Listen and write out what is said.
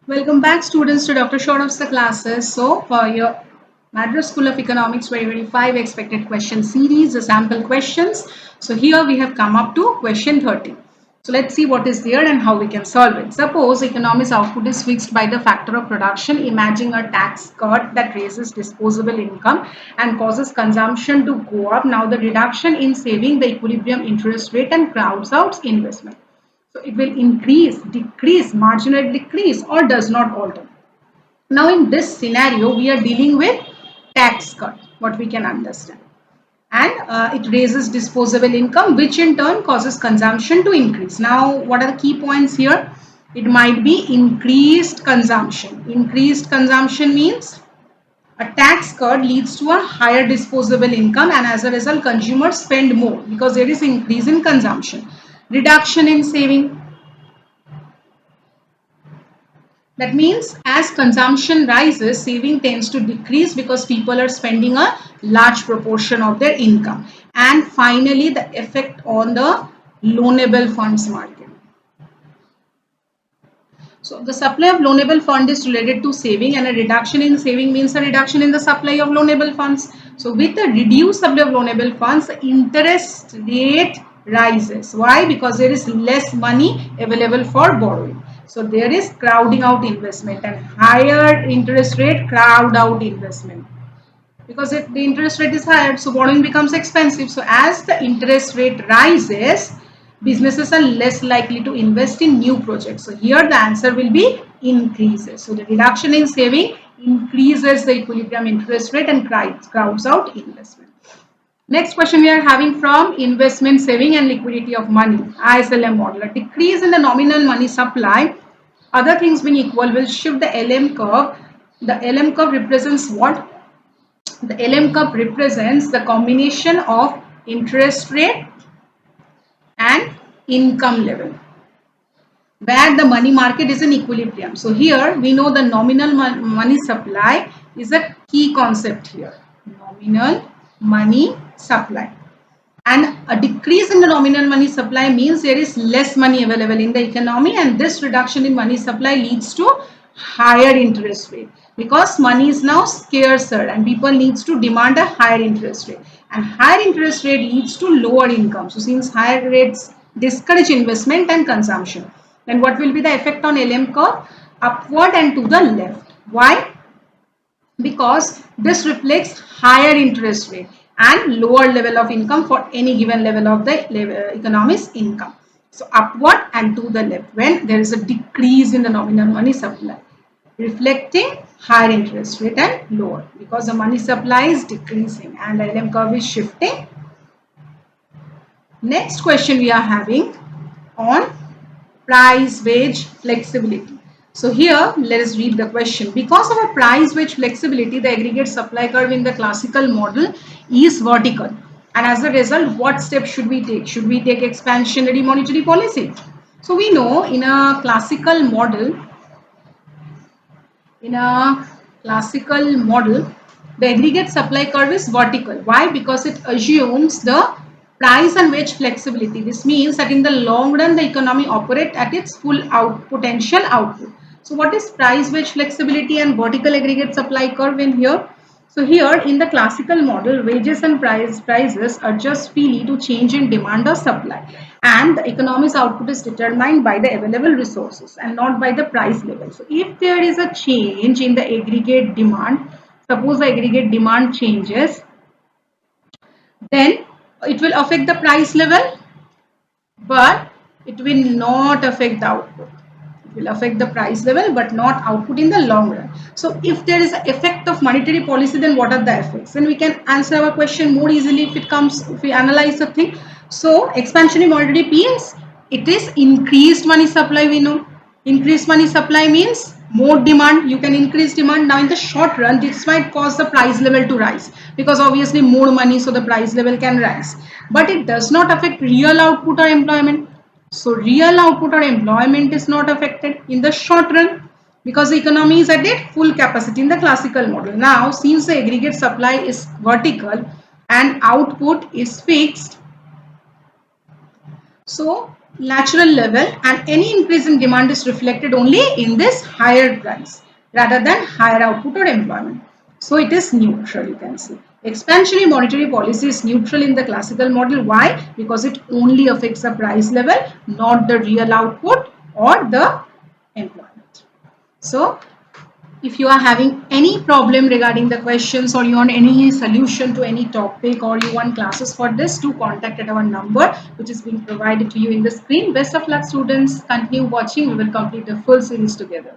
Welcome back students to Dr. Sourav Sir Classes. So for your Madras School of Economics 2025 expected question series, the sample questions. So here we have come up to question 30. So let's see what is there and how we can solve it. Suppose economics output is fixed by the factor of production. Imagine a tax cut that raises disposable income and causes consumption to go up. Now the reduction in saving, the equilibrium interest rate and crowds out investment. So it will increase, decrease, marginally decrease or does not alter. Now in this scenario, we are dealing with tax cut, what we can understand. And it raises disposable income, which in turn causes consumption to increase. Now, what are the key points here? It might be increased consumption. Increased consumption means a tax cut leads to a higher disposable income and as a result consumers spend more because there is increase in consumption. Reduction in saving. That means as consumption rises, saving tends to decrease because people are spending a large proportion of their income. And finally, the effect on the loanable funds market. So the supply of loanable fund is related to saving and a reduction in saving means a reduction in the supply of loanable funds. So with the reduced supply of loanable funds, the interest rate rises. Why? Because there is less money available for borrowing. So there is crowding out investment and higher interest rate crowd out investment. Because if the interest rate is higher, so borrowing becomes expensive. So as the interest rate rises, businesses are less likely to invest in new projects. So here the answer will be increases. So the reduction in saving increases the equilibrium interest rate and crowds out investment. Next question we are having from investment, saving and liquidity of money, ISLM model. A decrease in the nominal money supply, other things being equal, will shift the LM curve. The LM curve represents what? The LM curve represents the combination of interest rate and income level where the money market is in equilibrium. So here we know the nominal money supply is a key concept here. Nominal money supply. And a decrease in the nominal money supply means there is less money available in the economy and this reduction in money supply leads to higher interest rate because money is now scarcer and people needs to demand a higher interest rate and higher interest rate leads to lower income. So since higher rates discourage investment and consumption, then what will be the effect on LM curve? Upward and to the left. Why? Because this reflects higher interest rate and lower level of income for any given level of the economy's income. So upward and to the left when there is a decrease in the nominal money supply, reflecting higher interest rate and lower because the money supply is decreasing and the LM curve is shifting. Next question we are having on price wage flexibility. So here let us read the question. Because of a price wage flexibility, the aggregate supply curve in the classical model is vertical. And as a result, what steps should we take? Should we take expansionary monetary policy? So we know in a classical model, the aggregate supply curve is vertical. Why? Because it assumes the price and wage flexibility. This means that in the long run, the economy operates at its full potential output. So what is price wage flexibility and vertical aggregate supply curve in here? So here in the classical model, wages and prices adjust freely to change in demand or supply. And the economy's output is determined by the available resources and not by the price level. So if there is a change in the aggregate demand, suppose the aggregate demand changes, then it will affect the price level, but it will not affect the output. It will affect the price level but not output in the long run. So if there is an effect of monetary policy, then what are the effects? Then we can answer our question more easily if we analyze the thing. So expansionary monetary means it is increased money supply. We know increased money supply means more demand. You can increase demand. Now in the short run, this might cause the price level to rise because obviously more money, so the price level can rise, but it does not affect real output or employment. So real output or employment is not affected in the short run because the economy is at its full capacity in the classical model. Now, since the aggregate supply is vertical and output is fixed, so natural level, and any increase in demand is reflected only in this higher price rather than higher output or employment. So it is neutral, you can see. Expansionary monetary policy is neutral in the classical model. Why? Because it only affects the price level, not the real output or the employment. So if you are having any problem regarding the questions, or you want any solution to any topic, or you want classes for this, do contact at our number which is being provided to you in the screen. Best of luck, students. Continue watching. We will complete the full series together.